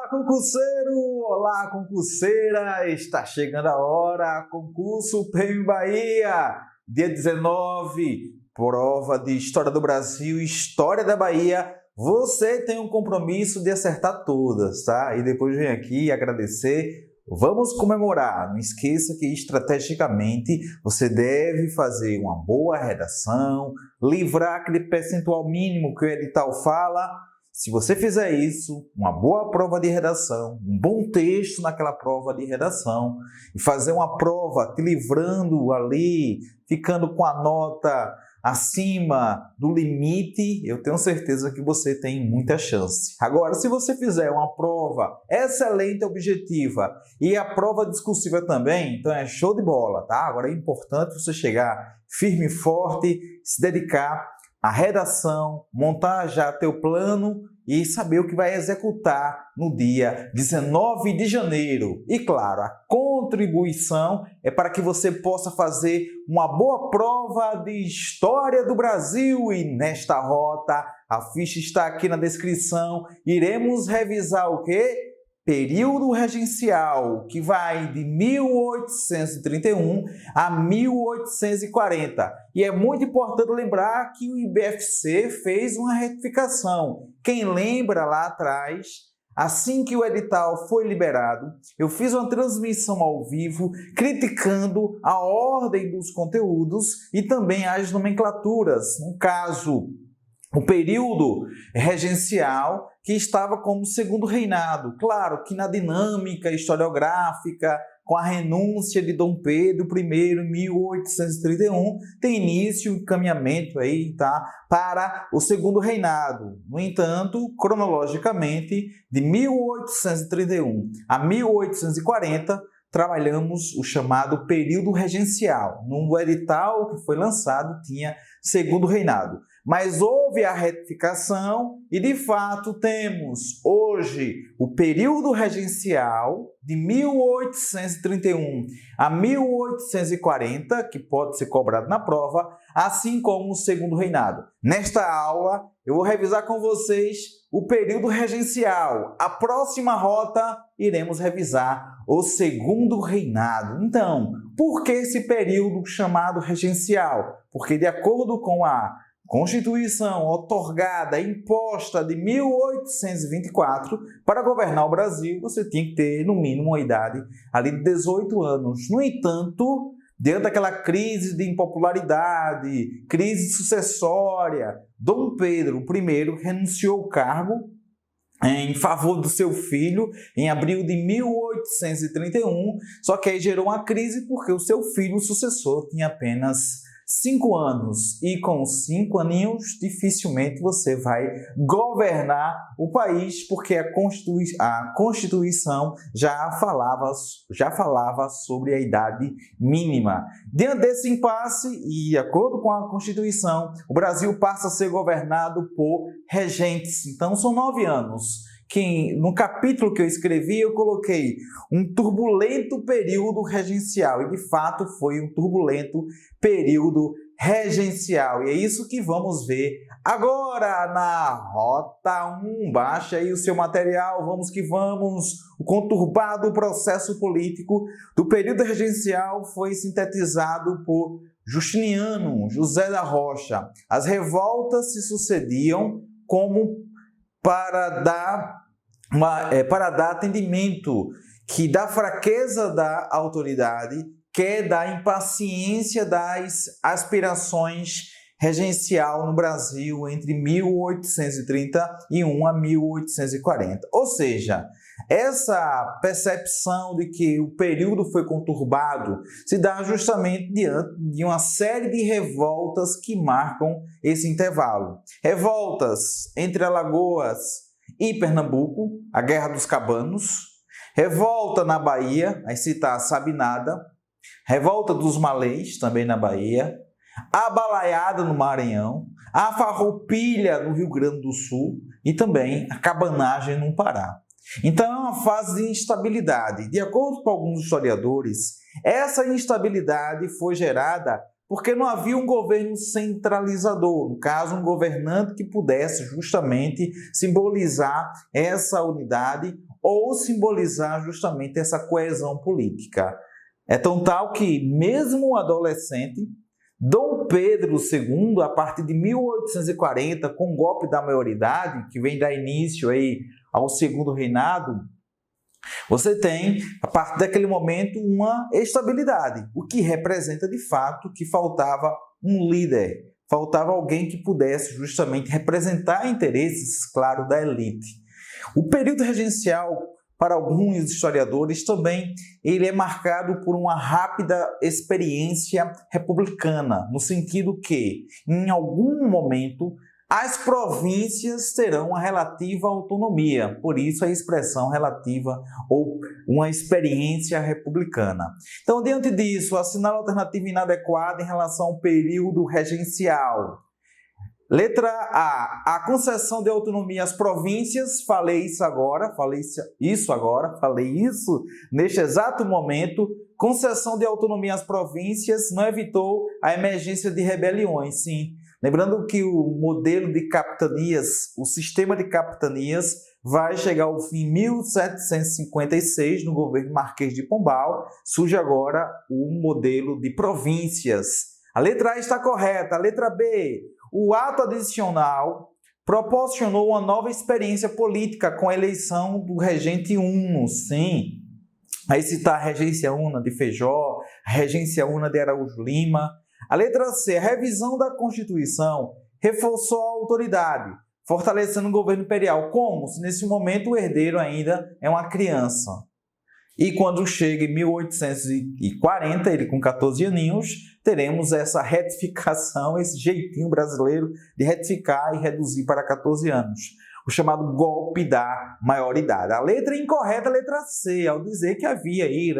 Olá, concurseiro! Olá, concurseira! Está chegando a hora, concurso Prêmio Bahia, dia 19, prova de História do Brasil, História da Bahia. Você tem um compromisso de acertar todas, tá? E depois vem aqui agradecer. Vamos comemorar. Não esqueça que estrategicamente você deve fazer uma boa redação, livrar aquele percentual mínimo que o edital fala. Se você fizer isso, uma boa prova de redação, um bom texto naquela prova de redação e fazer uma prova te livrando ali, ficando com a nota acima do limite, eu tenho certeza que você tem muita chance. Agora, se você fizer uma prova excelente, objetiva e a prova discursiva também, então é show de bola, tá? Agora é importante você chegar firme e forte, se dedicar à redação, montar já teu plano e saber o que vai executar no dia 19 de janeiro. E claro, a contribuição é para que você possa fazer uma boa prova de História do Brasil. E nesta rota, a ficha está aqui na descrição, iremos revisar o quê? Período regencial, que vai de 1831 a 1840. E é muito importante lembrar que o IBFC fez uma retificação. Quem lembra lá atrás, assim que o edital foi liberado, eu fiz uma transmissão ao vivo criticando a ordem dos conteúdos e também as nomenclaturas. No caso, o período regencial, que estava como segundo reinado. Claro que na dinâmica historiográfica, com a renúncia de Dom Pedro I em 1831, tem início o encaminhamento aí, tá, para o segundo reinado. No entanto, cronologicamente, de 1831 a 1840, trabalhamos o chamado período regencial. No edital que foi lançado, tinha segundo reinado. Mas houve a retificação e, de fato, temos hoje o período regencial de 1831 a 1840, que pode ser cobrado na prova, assim como o segundo reinado. Nesta aula, eu vou revisar com vocês o período regencial. A próxima rota, iremos revisar o segundo reinado. Então, por que esse período chamado regencial? Porque, de acordo com a Constituição outorgada, imposta de 1824, para governar o Brasil, você tinha que ter, no mínimo, uma idade ali de 18 anos. No entanto, diante daquela crise de impopularidade, crise sucessória, Dom Pedro I renunciou ao cargo em favor do seu filho em abril de 1831, só que aí gerou uma crise porque o seu filho, o sucessor, tinha apenas 5 anos, e com 5 aninhos dificilmente você vai governar o país, porque a Constituição já falava sobre a idade mínima. Diante desse impasse, e de acordo com a Constituição, o Brasil passa a ser governado por regentes. Então são 9 anos. Que no capítulo que eu escrevi, eu coloquei um turbulento período regencial, e de fato foi um turbulento período regencial, e é isso que vamos ver agora na Rota 1. Baixa aí o seu material, vamos que vamos. O conturbado processo político do período regencial foi sintetizado por Justiniano José da Rocha. As revoltas se sucediam como para dar atendimento que da fraqueza da autoridade, que é da impaciência das aspirações regencial no Brasil entre 1831 a 1840. Ou seja, essa percepção de que o período foi conturbado se dá justamente diante de uma série de revoltas que marcam esse intervalo. Revoltas entre Alagoas e Pernambuco, a Guerra dos Cabanos, revolta na Bahia, aí citar a Sabinada, revolta dos Malês, também na Bahia, a Balaiada no Maranhão, a Farroupilha no Rio Grande do Sul e também a cabanagem no Pará. Então é uma fase de instabilidade. De acordo com alguns historiadores, essa instabilidade foi gerada porque não havia um governo centralizador, no caso, um governante que pudesse justamente simbolizar essa unidade ou simbolizar justamente essa coesão política. É tão tal que, mesmo adolescente, Dom Pedro II, a partir de 1840, com o golpe da maioridade, que vem dar início aí ao segundo reinado, você tem, a partir daquele momento, uma estabilidade, o que representa de fato que faltava um líder, faltava alguém que pudesse justamente representar interesses, claro, da elite. O período regencial, para alguns historiadores também, ele é marcado por uma rápida experiência republicana, no sentido que, em algum momento, as províncias terão uma relativa autonomia, por isso a expressão relativa ou uma experiência republicana. Então, diante disso, assinala a alternativa inadequada em relação ao período regencial. Letra A concessão de autonomia às províncias, falei isso neste exato momento. Concessão de autonomia às províncias não evitou a emergência de rebeliões, sim. Lembrando que o modelo de capitanias, o sistema de capitanias, vai chegar ao fim em 1756, no governo Marquês de Pombal. Surge agora o modelo de províncias. A letra A está correta. A letra B, o ato adicional proporcionou uma nova experiência política com a eleição do regente uno, sim. Aí citar a regência una de Feijó, a regência una de Araújo Lima. A letra C, a revisão da Constituição reforçou a autoridade, fortalecendo o governo imperial. Como? Se nesse momento o herdeiro ainda é uma criança. E quando chega em 1840, ele com 14 aninhos, teremos essa retificação, esse jeitinho brasileiro de retificar e reduzir para 14 anos. O chamado golpe da maioridade. A letra incorreta, a letra C, ao dizer que havia aí,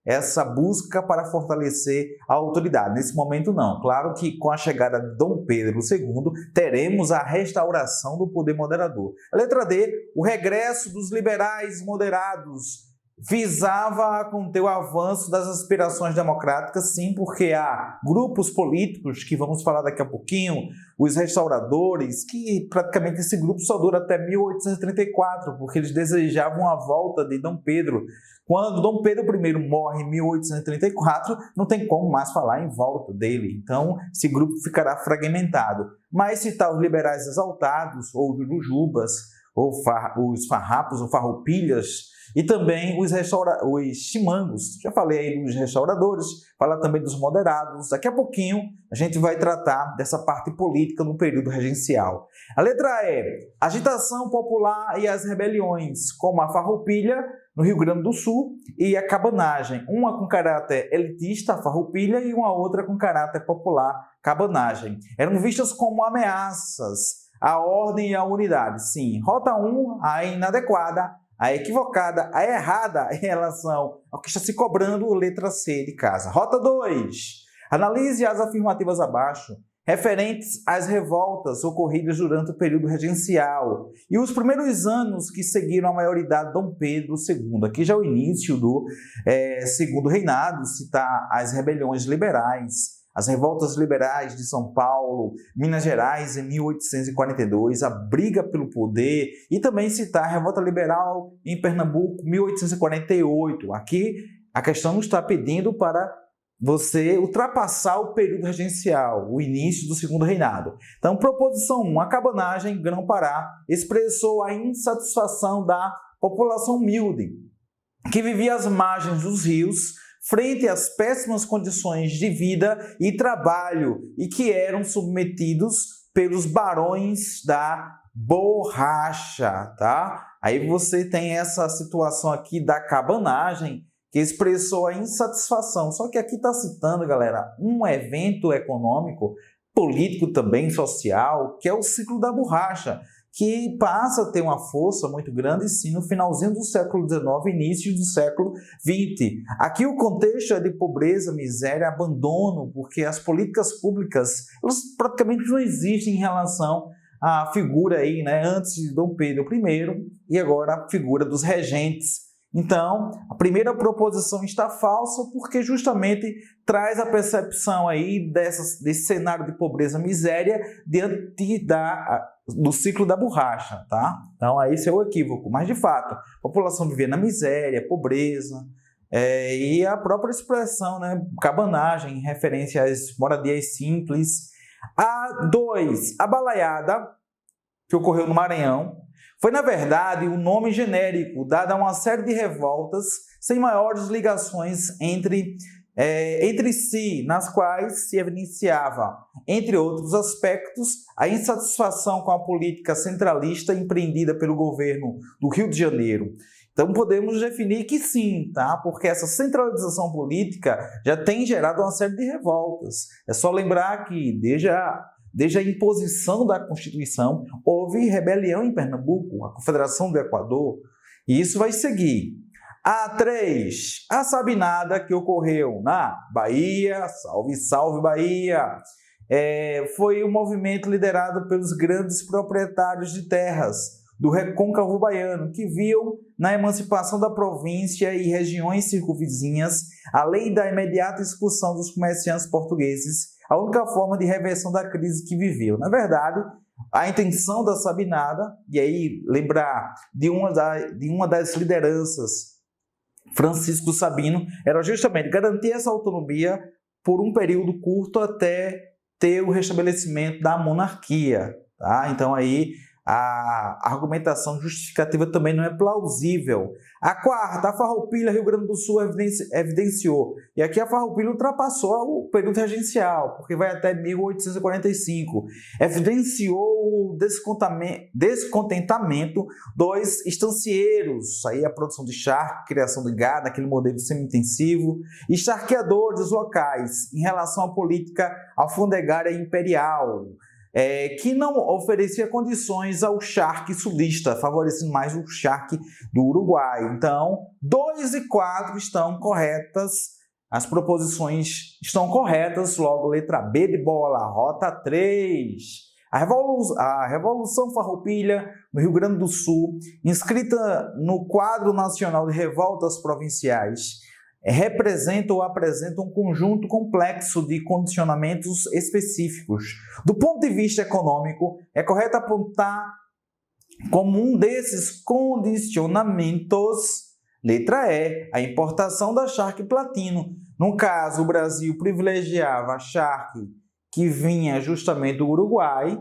essa busca para fortalecer a autoridade. Nesse momento não. Claro que com a chegada de Dom Pedro II, teremos a restauração do poder moderador. A letra D, o regresso dos liberais moderados, visava conter o avanço das aspirações democráticas, sim, porque há grupos políticos, que vamos falar daqui a pouquinho, os restauradores, que praticamente esse grupo só dura até 1834, porque eles desejavam a volta de Dom Pedro. Quando Dom Pedro I morre em 1834, não tem como mais falar em volta dele, então esse grupo ficará fragmentado. Mas citar os liberais exaltados, ou os jujubas, ou os farrapos ou farroupilhas, e também os chimangos. Já falei aí dos restauradores, falar também dos moderados. Daqui a pouquinho a gente vai tratar dessa parte política no período regencial. A letra E, agitação popular e as rebeliões, como a farroupilha no Rio Grande do Sul e a cabanagem, uma com caráter elitista, a farroupilha, e uma outra com caráter popular, cabanagem. Eram vistas como ameaças à ordem e à unidade. Sim, rota 1, a inadequada, a equivocada, a errada em relação ao que está se cobrando, letra C de casa. Rota 2. Analise as afirmativas abaixo, referentes às revoltas ocorridas durante o período regencial e os primeiros anos que seguiram a maioridade de Dom Pedro II. Aqui já é o início do segundo reinado, citar as rebeliões liberais, as revoltas liberais de São Paulo, Minas Gerais em 1842, a briga pelo poder, e também citar a revolta liberal em Pernambuco, 1848. Aqui a questão está pedindo para você ultrapassar o período regencial, o início do segundo reinado. Então, proposição 1, a cabanagem Grão-Pará expressou a insatisfação da população humilde, que vivia às margens dos rios, frente às péssimas condições de vida e trabalho, e que eram submetidos pelos barões da borracha, tá? Aí você tem essa situação aqui da cabanagem, que expressou a insatisfação. Só que aqui está citando, galera, um evento econômico, político também, social, que é o ciclo da borracha, que passa a ter uma força muito grande, sim, no finalzinho do século XIX, início do século XX. Aqui o contexto é de pobreza, miséria, abandono, porque as políticas públicas, elas praticamente não existem em relação à figura aí, antes de Dom Pedro I e agora a figura dos regentes. Então, a primeira proposição está falsa porque justamente traz a percepção aí desse cenário de pobreza, miséria, diante da do ciclo da borracha, tá? Então, aí esse é o equívoco. Mas, de fato, a população vivia na miséria, pobreza, e a própria expressão, né, cabanagem, em referência às moradias simples. A balaiada, que ocorreu no Maranhão, foi, na verdade, um nome genérico dado a uma série de revoltas sem maiores ligações entre si, nas quais se evidenciava, entre outros aspectos, a insatisfação com a política centralista empreendida pelo governo do Rio de Janeiro. Então, podemos definir que sim, tá? Porque essa centralização política já tem gerado uma série de revoltas. É só lembrar que, desde a imposição da Constituição, houve rebelião em Pernambuco, a Confederação do Equador, e isso vai seguir. A Sabinada, que ocorreu na Bahia, salve, salve Bahia, foi um movimento liderado pelos grandes proprietários de terras do recôncavo baiano, que viam na emancipação da província e regiões circunvizinhas, além da imediata expulsão dos comerciantes portugueses, a única forma de reversão da crise que viviam. Na verdade, a intenção da Sabinada, e aí lembrar de uma das lideranças, Francisco Sabino, era justamente garantir essa autonomia por um período curto até ter o restabelecimento da monarquia. Tá? Então, aí a argumentação justificativa também não é plausível. A quarta, a Farroupilha, Rio Grande do Sul, evidenciou. E aqui a Farroupilha ultrapassou o período regencial, porque vai até 1845. Evidenciou o descontentamento dos estancieiros, aí a produção de charque, criação de gado, aquele modelo semi-intensivo, e charqueadores locais, em relação à política alfandegária imperial, que não oferecia condições ao charque sulista, favorecendo mais o charque do Uruguai. Então, 2 e 4 estão corretas, as proposições estão corretas, logo letra B de bola, rota 3. A Revolução Farroupilha, no Rio Grande do Sul, inscrita no quadro nacional de revoltas provinciais, representa ou apresenta um conjunto complexo de condicionamentos específicos. Do ponto de vista econômico, é correto apontar como um desses condicionamentos, letra E, a importação da charque platino. No caso, o Brasil privilegiava a charque que vinha justamente do Uruguai.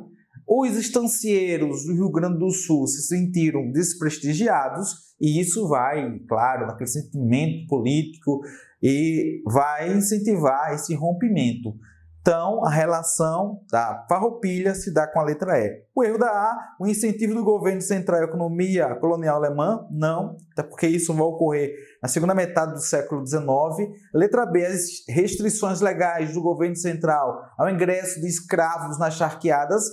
Os estancieiros do Rio Grande do Sul se sentiram desprestigiados, e isso vai, claro, naquele sentimento político, e vai incentivar esse rompimento. Então, a relação da Farroupilha se dá com a letra E. O erro da A, o incentivo do governo central à economia colonial alemã, não, até porque isso vai ocorrer na segunda metade do século XIX. Letra B, as restrições legais do governo central ao ingresso de escravos nas charqueadas.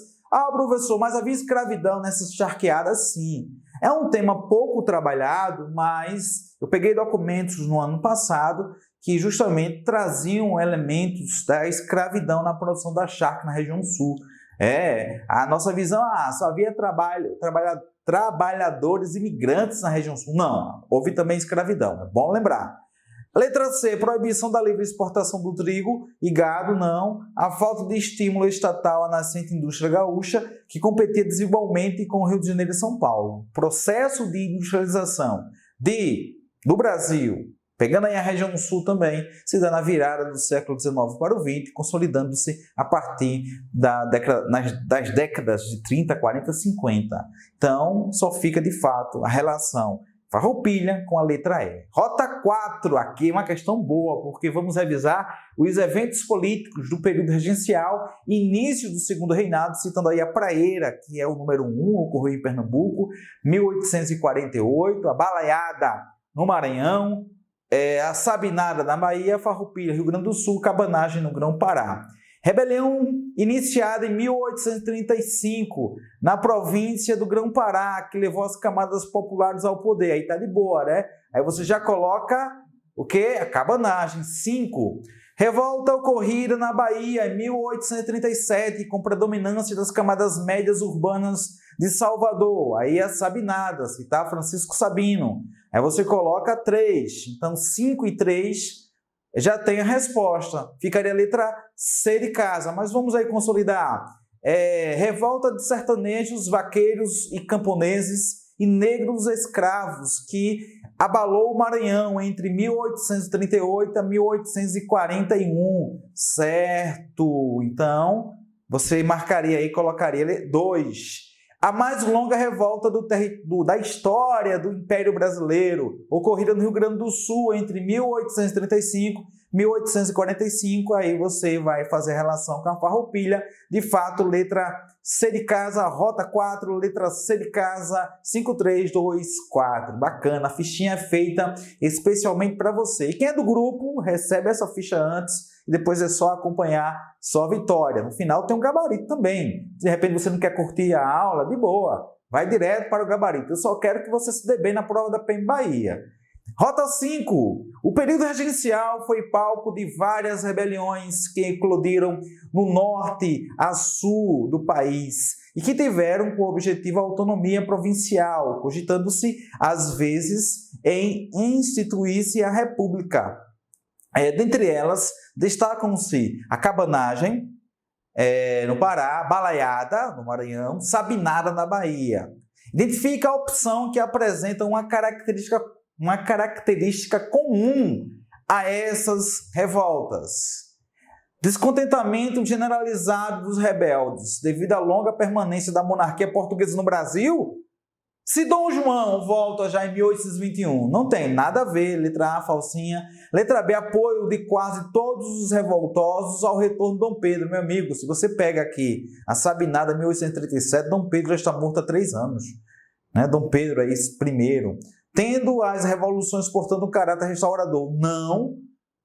Professor, mas havia escravidão nessas charqueadas? Sim. É um tema pouco trabalhado, mas eu peguei documentos no ano passado que justamente traziam elementos da escravidão na produção da charque na região sul. A nossa visão, só havia trabalhadores imigrantes na região sul. Não, houve também escravidão, é bom lembrar. Letra C, proibição da livre exportação do trigo e gado, não. A falta de estímulo estatal à nascente indústria gaúcha, que competia desigualmente com o Rio de Janeiro e São Paulo. Processo de industrialização do Brasil, pegando aí a região sul também, se dá na virada do século XIX para o XX, consolidando-se a partir das décadas de 30, 40, 50. Então, só fica de fato a relação Farroupilha com a letra E. Rota 4, aqui é uma questão boa, porque vamos revisar os eventos políticos do período regencial, início do segundo reinado, citando aí a Praeira, que é o número 1, ocorreu em Pernambuco, 1848, a Balaiada no Maranhão, a Sabinada na Bahia, Farroupilha, Rio Grande do Sul, Cabanagem no Grão-Pará. Rebelião iniciada em 1835 na província do Grão-Pará, que levou as camadas populares ao poder. Aí tá de boa, né? Aí você já coloca o quê? A cabanagem. 5. Revolta ocorrida na Bahia em 1837, com predominância das camadas médias urbanas de Salvador. Aí a Sabinada, citar Francisco Sabino. Aí você coloca 3. Então 5 e 3 já tem a resposta. Ficaria a letra C de casa, mas vamos aí consolidar. revolta de sertanejos, vaqueiros e camponeses e negros escravos que abalou o Maranhão entre 1838 a 1841, certo? Então, você marcaria aí, colocaria 2. A mais longa revolta da história do Império Brasileiro, ocorrida no Rio Grande do Sul entre 1835 e 1845, aí você vai fazer relação com a Farroupilha, de fato, letra C de casa, rota 4, letra C de casa, 5324. Bacana, a fichinha é feita especialmente para você. E quem é do grupo, recebe essa ficha antes e depois é só acompanhar só a vitória. No final tem um gabarito também. De repente você não quer curtir a aula, de boa, vai direto para o gabarito. Eu só quero que você se dê bem na prova da PEM Bahia. Rota 5. O período regencial foi palco de várias rebeliões que eclodiram no norte a sul do país e que tiveram como objetivo a autonomia provincial, cogitando-se, às vezes, em instituir-se a república. Dentre elas, destacam-se a cabanagem, no Pará, balaiada, no Maranhão, sabinada, na Bahia. Identifica a opção que apresenta uma característica comum a essas revoltas. Descontentamento generalizado dos rebeldes devido à longa permanência da monarquia portuguesa no Brasil. Se Dom João volta já em 1821, não tem nada a ver, letra A, falsinha. Letra B, apoio de quase todos os revoltosos ao retorno de Dom Pedro. Meu amigo, se você pega aqui a Sabinada 1837, Dom Pedro já está morto há 3 anos. Dom Pedro é esse primeiro. Tendo as revoluções, portanto, um caráter restaurador. Não.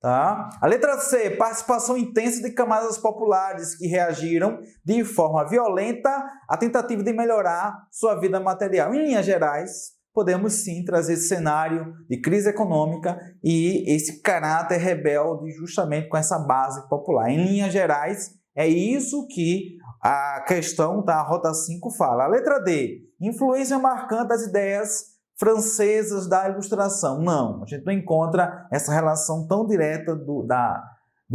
Tá? A letra C, participação intensa de camadas populares que reagiram de forma violenta à tentativa de melhorar sua vida material. Em linhas gerais, podemos sim trazer esse cenário de crise econômica e esse caráter rebelde justamente com essa base popular. Em linhas gerais, é isso que a questão da Rota 5 fala. A letra D, influência marcante das ideias francesas da Ilustração. Não, a gente não encontra essa relação tão direta do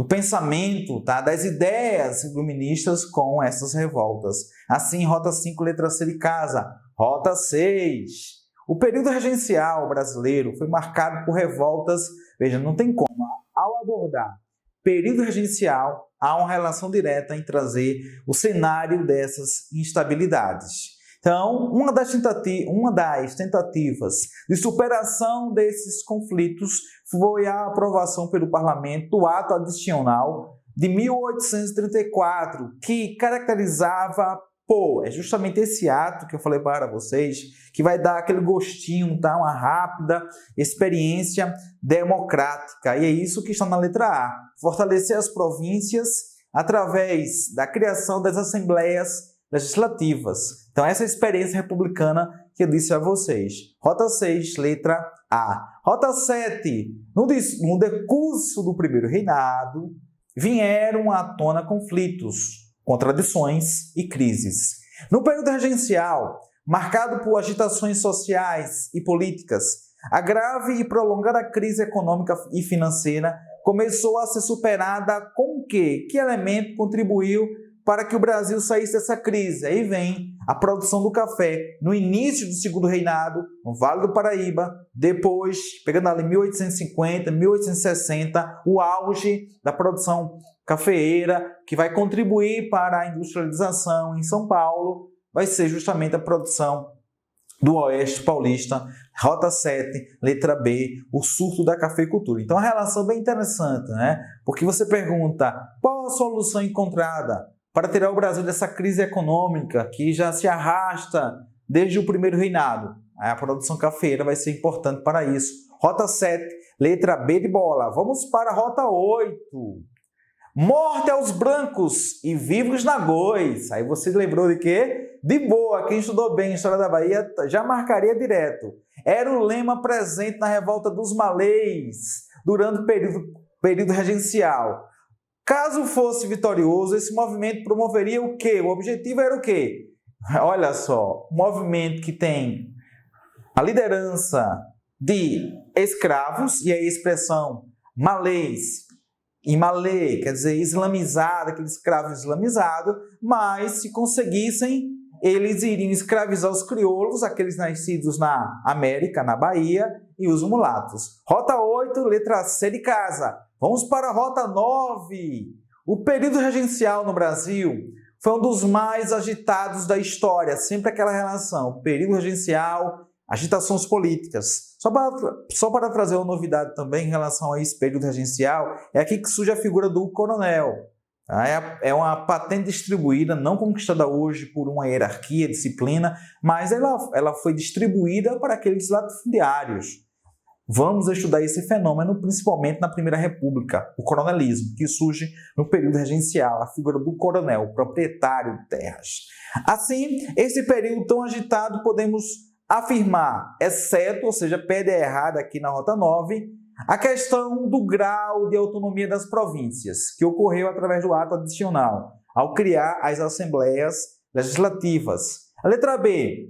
pensamento, tá? Das ideias iluministas com essas revoltas. Assim, Rota 5, letra C de casa. Rota 6. O período regencial brasileiro foi marcado por revoltas. Veja, não tem como. Ao abordar período regencial, há uma relação direta em trazer o cenário dessas instabilidades. Então, uma das tentativas de superação desses conflitos foi a aprovação pelo Parlamento do Ato Adicional de 1834, que caracterizava é justamente esse ato que eu falei para vocês, que vai dar aquele gostinho, tá? Uma rápida experiência democrática. E é isso que está na letra A. Fortalecer as províncias através da criação das assembleias legislativas. Então, essa experiência republicana que eu disse a vocês. Rota 6, letra A. Rota 7. No decurso do primeiro reinado, vieram à tona conflitos, contradições e crises. No período regencial, marcado por agitações sociais e políticas, a grave e prolongada crise econômica e financeira começou a ser superada com o quê? Que elemento contribuiu para que o Brasil saísse dessa crise? Aí vem a produção do café no início do segundo reinado, no Vale do Paraíba, depois, pegando ali 1850, 1860, o auge da produção cafeeira, que vai contribuir para a industrialização em São Paulo, vai ser justamente a produção do Oeste Paulista, Rota 7, letra B, o surto da cafeicultura. Então, a relação bem interessante, né? Porque você pergunta, qual a solução encontrada para tirar o Brasil dessa crise econômica que já se arrasta desde o primeiro reinado? A produção cafeeira vai ser importante para isso. Rota 7, letra B de bola. Vamos para a Rota 8. Morte aos brancos e vivos na Góis. Aí você lembrou de quê? De boa, quem estudou bem a história da Bahia já marcaria direto. Era o lema presente na revolta dos malês durante o período regencial. Caso fosse vitorioso, esse movimento promoveria o quê? O objetivo era o quê? Olha só, um movimento que tem a liderança de escravos, e a expressão malês em Malê, quer dizer, islamizado, aquele escravo islamizado, mas se conseguissem, eles iriam escravizar os crioulos, aqueles nascidos na América, na Bahia, e os mulatos. Rota 8, letra C de casa. Vamos para a rota 9. O período regencial no Brasil foi um dos mais agitados da história, sempre aquela relação, período regencial, agitações políticas. Só para trazer uma novidade também em relação a esse período regencial, é aqui que surge a figura do coronel. É uma patente distribuída, não conquistada hoje por uma hierarquia, disciplina, mas ela foi distribuída para aqueles latifundiários. Vamos estudar esse fenômeno principalmente na Primeira República, o coronelismo, que surge no período regencial, a figura do coronel, proprietário de terras. Assim, esse período tão agitado podemos afirmar, exceto, ou seja, pede errada aqui na rota 9, a questão do grau de autonomia das províncias, que ocorreu através do ato adicional, ao criar as assembleias legislativas. A letra B,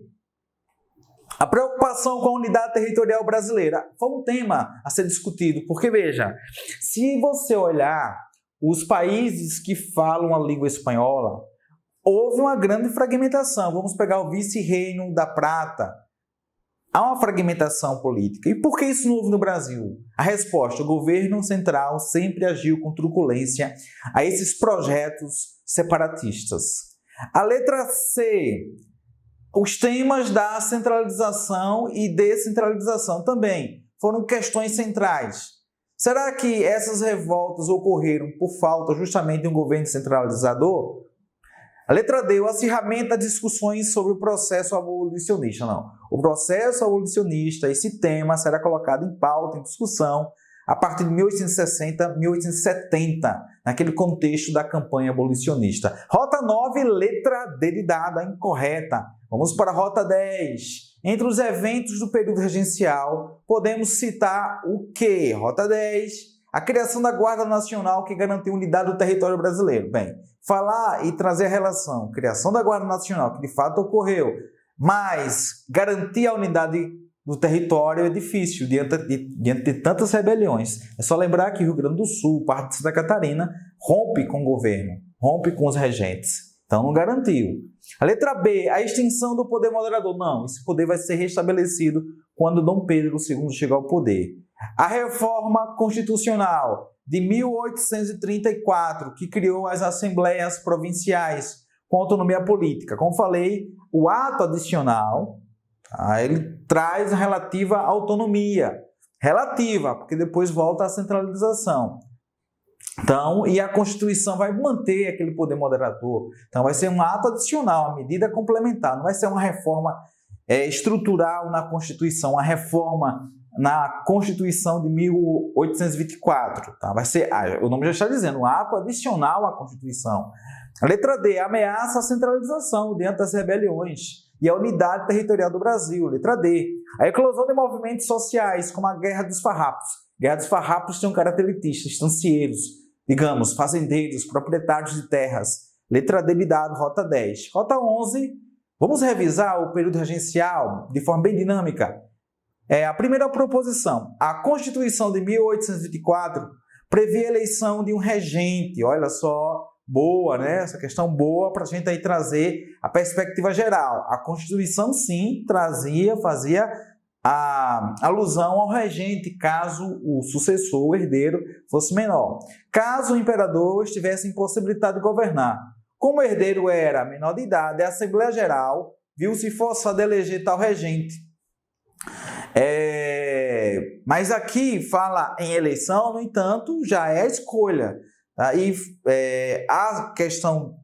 a preocupação com a unidade territorial brasileira. Foi um tema a ser discutido, porque, veja, se você olhar os países que falam a língua espanhola, houve uma grande fragmentação. Vamos pegar o vice-reino da Prata. Há uma fragmentação política. E por que isso não houve no Brasil? A resposta: o governo central sempre agiu com truculência a esses projetos separatistas. A letra C, os temas da centralização e descentralização também foram questões centrais. Será que essas revoltas ocorreram por falta justamente de um governo centralizador? A letra D, o acirramento das discussões sobre o processo abolicionista. Não. O processo abolicionista, esse tema, será colocado em pauta, em discussão, a partir de 1860, 1870, naquele contexto da campanha abolicionista. Rota 9, letra D de dada, incorreta. Vamos para a rota 10. Entre os eventos do período regencial, podemos citar o quê? Rota 10. A criação da Guarda Nacional, que garantiu a unidade do território brasileiro. Bem, falar e trazer a relação, criação da Guarda Nacional, que de fato ocorreu, mas garantir a unidade do território é difícil diante de tantas rebeliões. É só lembrar que o Rio Grande do Sul, parte de Santa Catarina, rompe com o governo, rompe com os regentes. Então não garantiu. A letra B, a extinção do poder moderador. Não, esse poder vai ser restabelecido quando Dom Pedro II chegar ao poder. A reforma constitucional de 1834, que criou as assembleias provinciais com autonomia política. Como falei, o ato adicional, ele traz a relativa autonomia. Relativa, porque depois volta à centralização. Então, e a Constituição vai manter aquele poder moderador. Então, vai ser um ato adicional, uma medida complementar. Não vai ser uma reforma estrutural na Constituição, uma reforma na Constituição de 1824. Tá? Vai ser, o nome já está dizendo, um ato adicional à Constituição. A letra D, ameaça à centralização diante das rebeliões e a unidade territorial do Brasil. Letra D, a eclosão de movimentos sociais, como a Guerra dos Farrapos. Guerra dos Farrapos tem um caráter elitista, estancieiros, digamos, fazendeiros, proprietários de terras. Letra D de dado, rota 10. Rota 11, vamos revisar o período regencial de forma bem dinâmica. A primeira proposição, a Constituição de 1824 previa a eleição de um regente. Olha só, boa, né? Essa questão boa para a gente aí trazer a perspectiva geral. A Constituição, sim, fazia a alusão ao regente, caso o sucessor, o herdeiro, fosse menor. Caso o imperador estivesse impossibilitado de governar. Como o herdeiro era menor de idade, a Assembleia Geral viu-se forçada a eleger tal regente. Mas aqui fala em eleição, no entanto, já é a escolha. Tá? E a questão,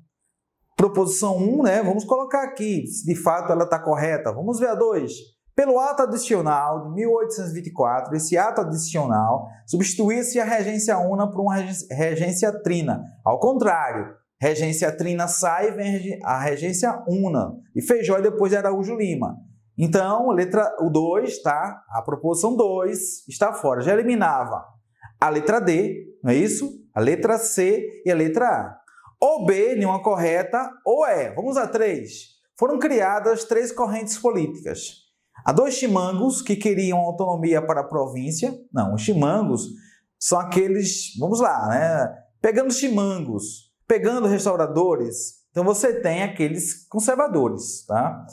proposição 1, né, vamos colocar aqui, se de fato ela está correta. Vamos ver a 2. Pelo ato adicional de 1824, esse ato adicional substituía-se a regência una por uma regência trina. Ao contrário, regência trina sai e vem a regência una. E Feijó depois de Araújo Lima. Então, o 2, tá? A proposição 2 está fora. Já eliminava a letra D, não é isso? A letra C e a letra A. Ou B, nenhuma correta, ou E. Vamos a 3. Foram criadas 3 correntes políticas. Há 2 chimangos que queriam autonomia para a província. Não, os chimangos são aqueles, vamos lá, né? Pegando chimangos, pegando restauradores. Então você tem aqueles conservadores, tá?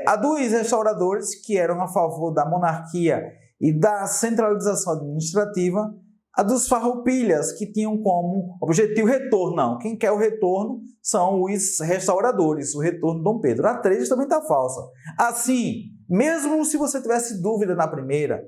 Há dois restauradores que eram a favor da monarquia e da centralização administrativa, a dos farroupilhas, que tinham como objetivo o retorno. Não, quem quer o retorno são os restauradores, o retorno de Dom Pedro. A 3 também está falsa. Assim, mesmo se você tivesse dúvida na primeira,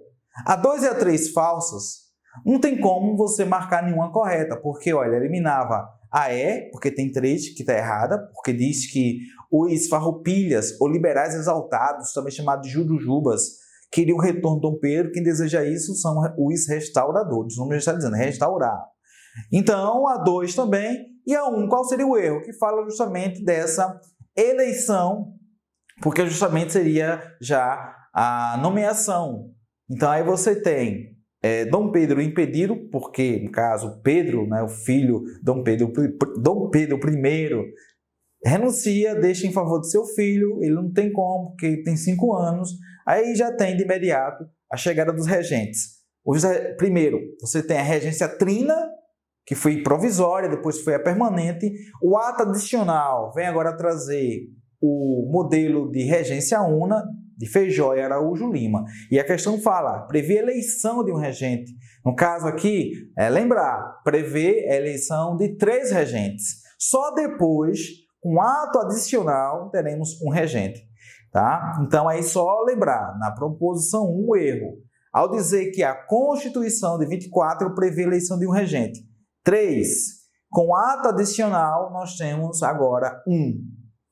a 2 e a 3 falsas, não tem como você marcar nenhuma correta, porque, olha, eliminava a E, porque tem 3 que está errada, porque diz que os farroupilhas, ou liberais exaltados, também chamados de jujubas, queriam o retorno de Dom Pedro. Quem deseja isso são os restauradores. O nome já está dizendo, restaurar. Então, a 2 também. E a 1, qual seria o erro? Que fala justamente dessa eleição, porque justamente seria já a nomeação. Então, aí você tem Dom Pedro impedido, porque, no caso, Pedro, né, o filho Dom Pedro I, renuncia, deixa em favor de seu filho, ele não tem como, porque ele tem 5 anos, aí já tem de imediato a chegada dos regentes. Primeiro, você tem a regência trina, que foi provisória, depois foi a permanente. O ato adicional vem agora trazer o modelo de regência una, de Feijó e Araújo Lima. E a questão fala, prevê a eleição de um regente. No caso aqui, lembrar, prevê a eleição de 3 regentes. Só depois, com ato adicional, teremos um regente. Tá? Então, aí só lembrar, na proposição 1, o erro. Ao dizer que a Constituição de 24 prevê a eleição de um regente. 3, com ato adicional, nós temos agora 1.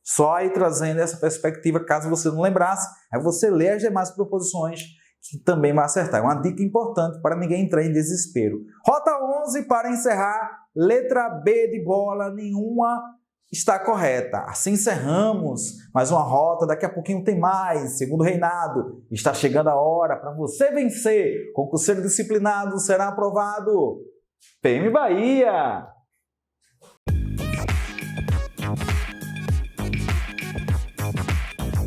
Só aí trazendo essa perspectiva, caso você não lembrasse, aí você lê as demais proposições que também vai acertar. É uma dica importante para ninguém entrar em desespero. Rota 11, para encerrar, letra B de bola, nenhuma está correta. Assim encerramos mais uma rota, daqui a pouquinho tem mais. Segundo reinado, está chegando a hora para você vencer. Concurseiro disciplinado será aprovado. PM Bahia!